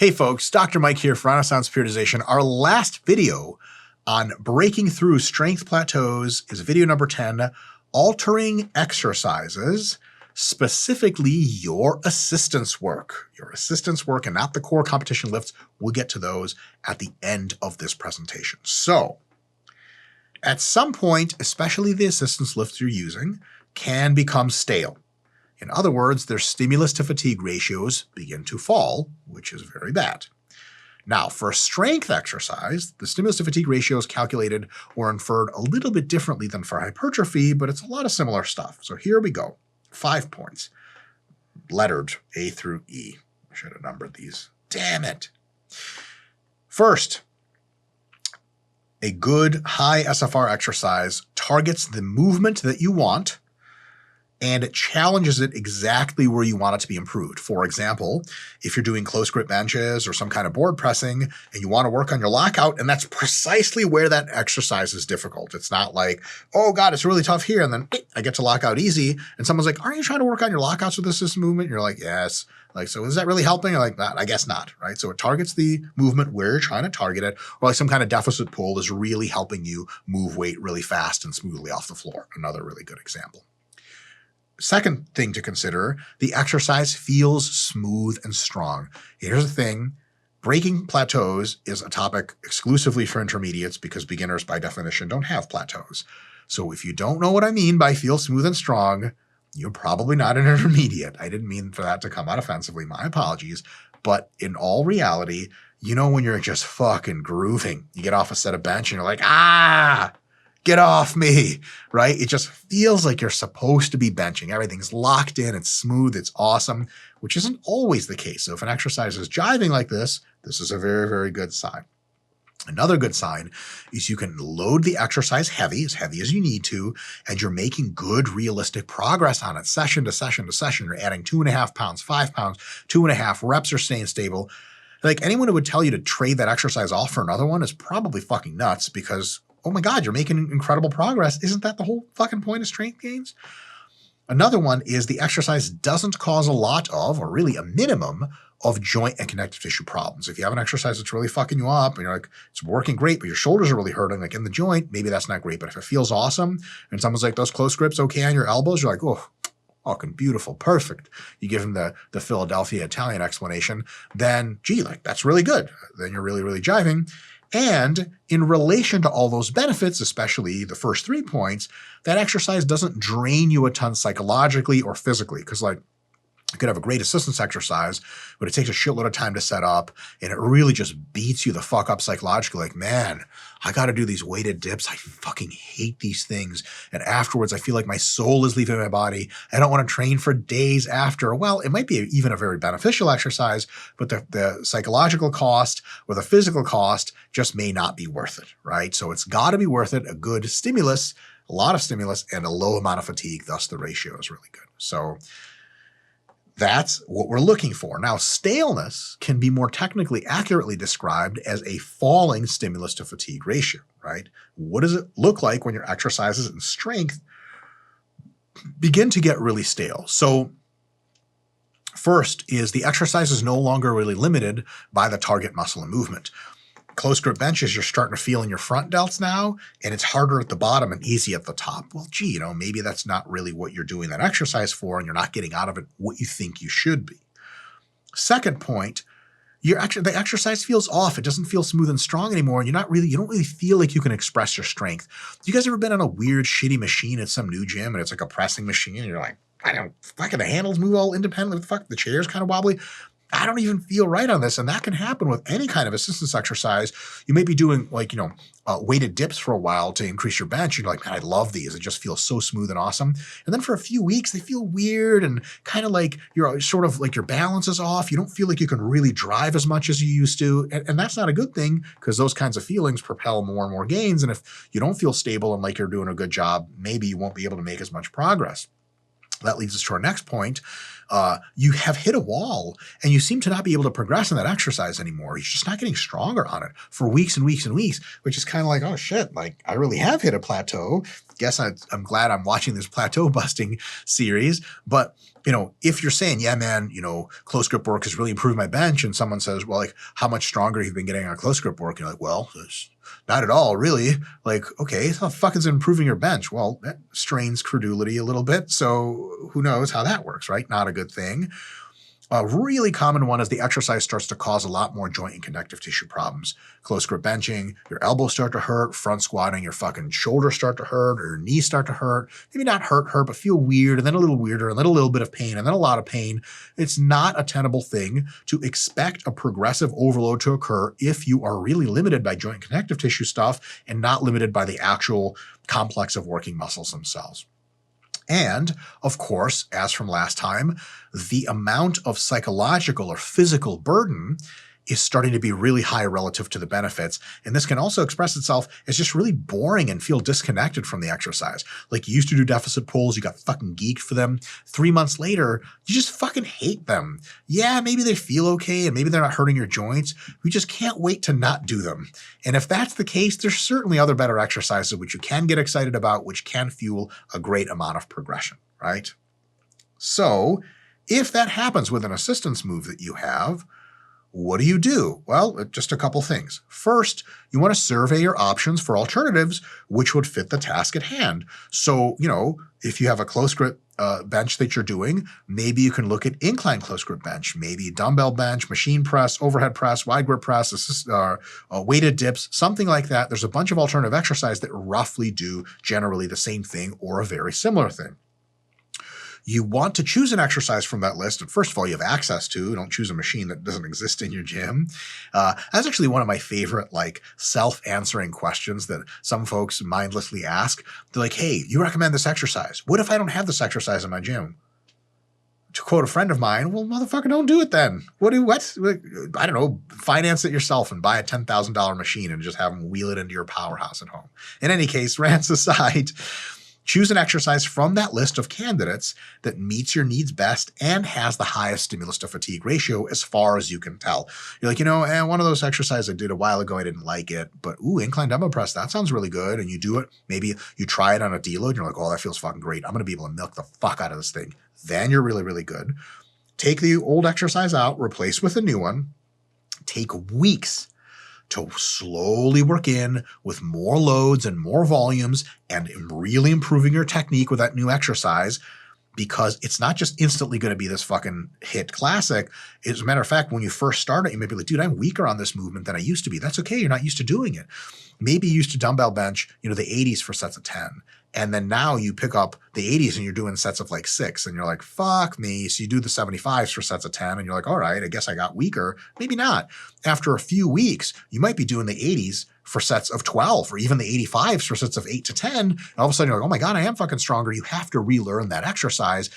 Hey folks, Dr. Mike here for Renaissance Periodization. Our last video on breaking through strength plateaus is video number 10, altering exercises, specifically your assistance work. Your assistance work and not the core competition lifts. We'll get to those at the end of this presentation. So, at some point, especially the assistance lifts you're using, can become stale. In other words, their stimulus to fatigue ratios begin to fall, which is very bad. Now, for a strength exercise, the stimulus to fatigue ratio is calculated or inferred a little bit differently than for hypertrophy, but it's a lot of similar stuff. So here we go. 5 points. Lettered A through E. I should have numbered these. Damn it. First, a good high SFR exercise targets the movement that you want, and it challenges it exactly where you want it to be improved. For example, if you're doing close grip benches or some kind of board pressing and you want to work on your lockout, and that's precisely where that exercise is difficult. It's not like, oh God, it's really tough here, and then I get to lockout easy, and someone's like, aren't you trying to work on your lockouts with this movement? And you're like, yes. Like, so is that really helping? You're like, that, I guess not, right? So it targets the movement where you're trying to target it, or like some kind of deficit pull is really helping you move weight really fast and smoothly off the floor. Another really good example. Second thing to consider, the exercise feels smooth and strong. Here's the thing, breaking plateaus is a topic exclusively for intermediates because beginners by definition don't have plateaus. So if you don't know what I mean by feel smooth and strong, you're probably not an intermediate. I didn't mean for that to come out offensively, my apologies. But in all reality, you know when you're just fucking grooving, you get off a set of bench and you're like, get off me, right? It just feels like you're supposed to be benching. Everything's locked in, it's smooth, it's awesome, which isn't always the case. So if an exercise is jiving like this, this is a very, very good sign. Another good sign is you can load the exercise heavy as you need to, and you're making good, realistic progress on it, session to session to session. You're adding 2.5 pounds, 5 pounds, 2.5 reps are staying stable. Like anyone who would tell you to trade that exercise off for another one is probably fucking nuts because oh my God, you're making incredible progress. Isn't that the whole fucking point of strength gains? Another one is the exercise doesn't cause a lot of, or really a minimum, of joint and connective tissue problems. If you have an exercise that's really fucking you up and you're like, it's working great, but your shoulders are really hurting, like in the joint, maybe that's not great. But if it feels awesome and someone's like, those close grips okay on your elbows, you're like, oh, fucking beautiful, perfect. You give them the Philadelphia Italian explanation, then gee, like that's really good. Then you're really, really jiving. And in relation to all those benefits, especially the first 3 points, that exercise doesn't drain you a ton psychologically or physically. Because like you could have a great assistance exercise, but it takes a shitload of time to set up and it really just beats you the fuck up psychologically. Like, man, I got to do these weighted dips. I fucking hate these things. And afterwards, I feel like my soul is leaving my body. I don't want to train for days after. Well, it might be even a very beneficial exercise, but the psychological cost or the physical cost just may not be worth it, right? So it's got to be worth it. A good stimulus, a lot of stimulus, and a low amount of fatigue. Thus, the ratio is really good. So that's what we're looking for. Now, staleness can be more technically accurately described as a falling stimulus to fatigue ratio, right? What does it look like when your exercises and strength begin to get really stale? So first is the exercise is no longer really limited by the target muscle and movement. Close grip benches, you're starting to feel in your front delts now, and it's harder at the bottom and easy at the top. Well, gee, maybe that's not really what you're doing that exercise for, and you're not getting out of it what you think you should be. Second point, the exercise feels off. It doesn't feel smooth and strong anymore, and you don't really feel like you can express your strength. You guys ever been on a weird, shitty machine at some new gym, and it's like a pressing machine, and you're like, I don't fucking the handles move all independently. Fuck, the chair's kind of wobbly. I don't even feel right on this. And that can happen with any kind of assistance exercise. You may be doing like, weighted dips for a while to increase your bench. You're like, man, I love these. It just feels so smooth and awesome. And then for a few weeks, they feel weird and kind of like you're sort of like your balance is off. You don't feel like you can really drive as much as you used to. And that's not a good thing because those kinds of feelings propel more and more gains. And if you don't feel stable and like you're doing a good job, maybe you won't be able to make as much progress. That leads us to our next point. you have hit a wall and you seem to not be able to progress in that exercise anymore. You're just not getting stronger on it for weeks and weeks and weeks, which is kind of like, oh shit, like I really have hit a plateau. Guess I'm glad I'm watching this plateau busting series. But if you're saying, yeah, man, close grip work has really improved my bench, and someone says, well, like, how much stronger have you been getting on close grip work? You're like, well, it's not at all, really. Like, okay, how the fuck is it improving your bench? Well, that strains credulity a little bit. So who knows how that works, right? Not a good thing. A really common one is the exercise starts to cause a lot more joint and connective tissue problems. Close grip benching, your elbows start to hurt, front squatting, your fucking shoulders start to hurt, or your knees start to hurt. Maybe not hurt, but feel weird, and then a little weirder, and then a little bit of pain, and then a lot of pain. It's not a tenable thing to expect a progressive overload to occur if you are really limited by joint and connective tissue stuff and not limited by the actual complex of working muscles themselves. And, of course, as from last time, the amount of psychological or physical burden is starting to be really high relative to the benefits. And this can also express itself as just really boring and feel disconnected from the exercise. Like you used to do deficit pulls, you got fucking geeked for them. 3 months later, you just fucking hate them. Yeah, maybe they feel okay and maybe they're not hurting your joints. We just can't wait to not do them. And if that's the case, there's certainly other better exercises which you can get excited about, which can fuel a great amount of progression, right? So if that happens with an assistance move that you have, what do? Well, just a couple things. First, you want to survey your options for alternatives which would fit the task at hand. So, if you have a close grip bench that you're doing, maybe you can look at incline close grip bench, maybe dumbbell bench, machine press, overhead press, wide grip press, weighted dips, something like that. There's a bunch of alternative exercise that roughly do generally the same thing or a very similar thing. You want to choose an exercise from that list. And first of all, you have access to. Don't choose a machine that doesn't exist in your gym. That's actually one of my favorite, self-answering questions that some folks mindlessly ask. They're like, hey, you recommend this exercise. What if I don't have this exercise in my gym? To quote a friend of mine, well, motherfucker, don't do it then. What? I don't know, finance it yourself and buy a $10,000 machine and just have them wheel it into your powerhouse at home. In any case, rants aside, choose an exercise from that list of candidates that meets your needs best and has the highest stimulus to fatigue ratio as far as you can tell. You're like, one of those exercises I did a while ago, I didn't like it, but incline dumbbell press, that sounds really good. And you do it, maybe you try it on a deload, and you're like, oh, that feels fucking great. I'm going to be able to milk the fuck out of this thing. Then you're really, really good. Take the old exercise out, replace with a new one. Take weeks to slowly work in with more loads and more volumes and really improving your technique with that new exercise, because it's not just instantly going to be this fucking hit classic. As a matter of fact, when you first start it, you may be like, dude, I'm weaker on this movement than I used to be. That's okay. You're not used to doing it. Maybe you used to dumbbell bench, the 80s for sets of 10. And then now you pick up the 80s and you're doing sets of 6, and you're like, fuck me. So you do the 75s for sets of 10 and you're like, all right, I guess I got weaker. Maybe not. After a few weeks, you might be doing the 80s for sets of 12 or even the 85s for sets of 8 to 10. And all of a sudden you're like, oh my God, I am fucking stronger. You have to relearn that exercise.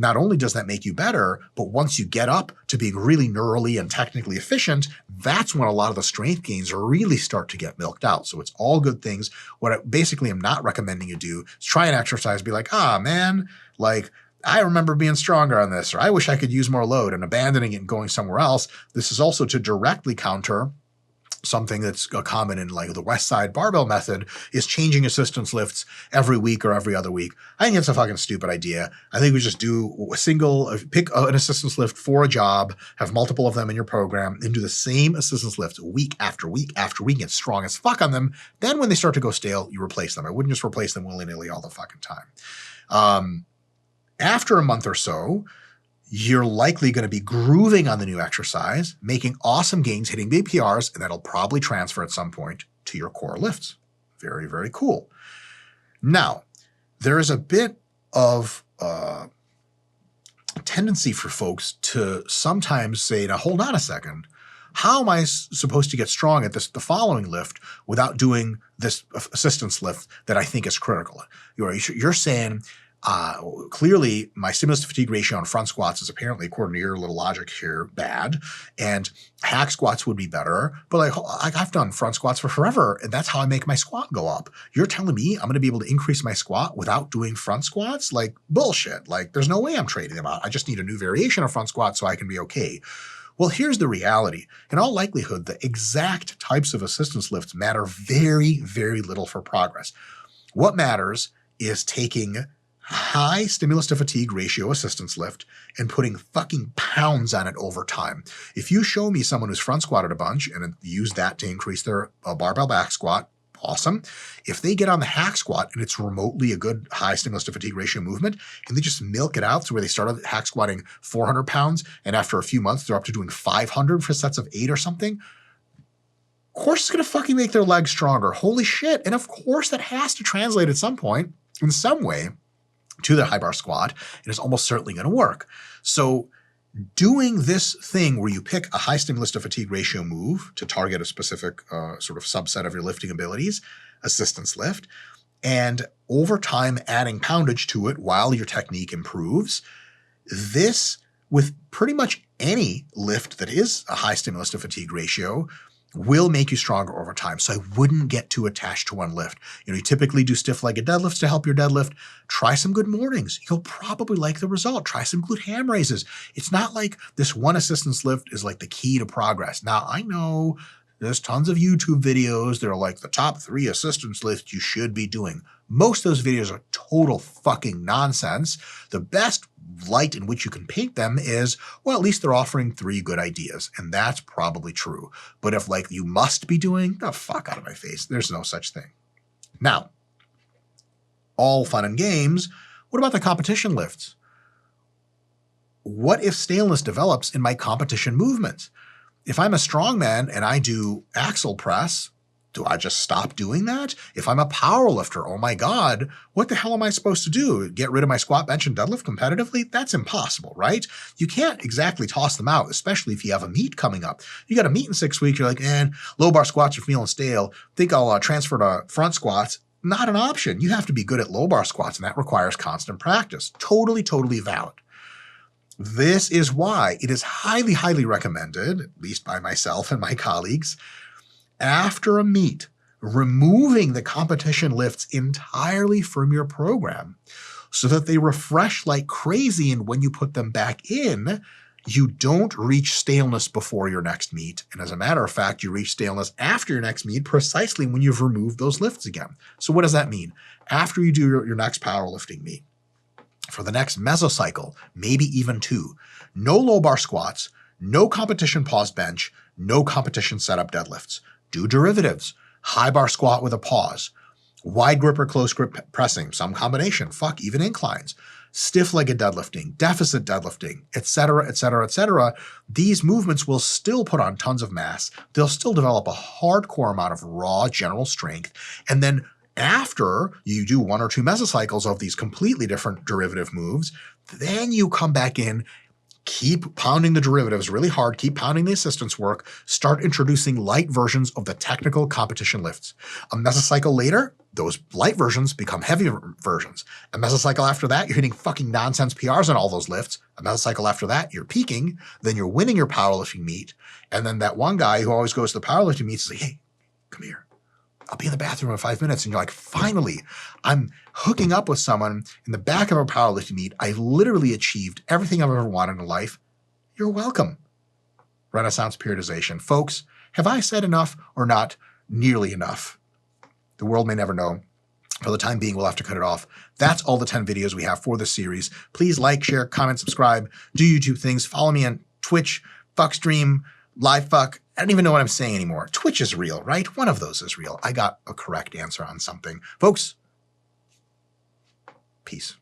Not only does that make you better, but once you get up to being really neurally and technically efficient, that's when a lot of the strength gains really start to get milked out. So it's all good things. What I basically am not recommending you do is try an exercise, be like, man, I remember being stronger on this, or I wish I could use more load, and abandoning it and going somewhere else. This is also to directly counter something that's common in the West Side barbell method, is changing assistance lifts every week or every other week. I think it's a fucking stupid idea. I think we just do pick an assistance lift for a job, have multiple of them in your program, and do the same assistance lift week after week after week, get strong as fuck on them. Then when they start to go stale, you replace them. I wouldn't just replace them willy-nilly all the fucking time. After a month or so, you're likely going to be grooving on the new exercise, making awesome gains, hitting big PRs, and that'll probably transfer at some point to your core lifts. Very, very cool. Now, there is a bit of tendency for folks to sometimes say, now hold on a second, how am I supposed to get strong at the following lift without doing this assistance lift that I think is critical? You're saying, Clearly, my stimulus to fatigue ratio on front squats is apparently, according to your little logic here, bad. And hack squats would be better. But like I've done front squats for forever, and that's how I make my squat go up. You're telling me I'm going to be able to increase my squat without doing front squats? Like bullshit. Like there's no way I'm trading them out. I just need a new variation of front squat so I can be okay. Well, here's the reality. In all likelihood, the exact types of assistance lifts matter very, very little for progress. What matters is taking high stimulus to fatigue ratio assistance lift and putting fucking pounds on it over time. If you show me someone who's front squatted a bunch and used that to increase their barbell back squat, awesome. If they get on the hack squat and it's remotely a good high stimulus to fatigue ratio movement and they just milk it out to where they started hack squatting 400 pounds and after a few months they're up to doing 500 for sets of 8 or something, of course it's going to fucking make their legs stronger. Holy shit. And of course that has to translate at some point in some way to the high bar squat, and it's almost certainly going to work. So doing this thing where you pick a high stimulus to fatigue ratio move to target a specific sort of subset of your lifting abilities, assistance lift, and over time adding poundage to it while your technique improves, this with pretty much any lift that is a high stimulus to fatigue ratio will make you stronger over time. So I wouldn't get too attached to one lift. You know, you typically do stiff-legged deadlifts to help your deadlift. Try some good mornings. You'll probably like the result. Try some glute ham raises. It's not like this one assistance lift is like the key to progress. Now, I know there's tons of YouTube videos that are like the top 3 assistance lifts you should be doing. Most of those videos are total fucking nonsense. The best light in which you can paint them is, well, at least they're offering 3 good ideas, and that's probably true. But if like you must be doing, the fuck out of my face. There's no such thing. Now, all fun and games, what about the competition lifts? What if staleness develops in my competition movements? If I'm a strongman and I do axle press, do I just stop doing that? If I'm a power lifter, oh my God, what the hell am I supposed to do? Get rid of my squat, bench, and deadlift competitively? That's impossible, right? You can't exactly toss them out, especially if you have a meet coming up. You got a meet in 6 weeks, you're like, low bar squats are feeling stale. Think I'll transfer to front squats. Not an option. You have to be good at low bar squats, and that requires constant practice. Totally, totally valid. This is why it is highly, highly recommended, at least by myself and my colleagues, after a meet, removing the competition lifts entirely from your program so that they refresh like crazy, and when you put them back in, you don't reach staleness before your next meet. And as a matter of fact, you reach staleness after your next meet precisely when you've removed those lifts again. So what does that mean? After you do your next powerlifting meet, for the next mesocycle, maybe even 2, no low bar squats, no competition pause bench, no competition setup deadlifts. Do derivatives, high bar squat with a pause, wide grip or close grip pressing, some combination, fuck, even inclines, stiff-legged deadlifting, deficit deadlifting, etc., etc., etc. These movements will still put on tons of mass. They'll still develop a hardcore amount of raw general strength. And then after you do 1 or 2 mesocycles of these completely different derivative moves, then you come back in, keep pounding the derivatives really hard, keep pounding the assistance work, start introducing light versions of the technical competition lifts. A mesocycle later, those light versions become heavy versions. A mesocycle after that, you're hitting fucking nonsense PRs on all those lifts. A mesocycle after that, you're peaking, then you're winning your powerlifting meet. And then that one guy who always goes to the powerlifting meets is like, hey, come here. I'll be in the bathroom in 5 minutes. And you're like, finally, I'm hooking up with someone in the back of a powerlifting meet. I literally achieved everything I've ever wanted in life. You're welcome. Renaissance periodization. Folks, have I said enough or not nearly enough? The world may never know. For the time being, we'll have to cut it off. That's all the 10 videos we have for this series. Please like, share, comment, subscribe, do YouTube things. Follow me on Twitch, Fuckstream, LiveFuck. I don't even know what I'm saying anymore. Twitch is real, right? One of those is real. I got a correct answer on something. Folks, peace.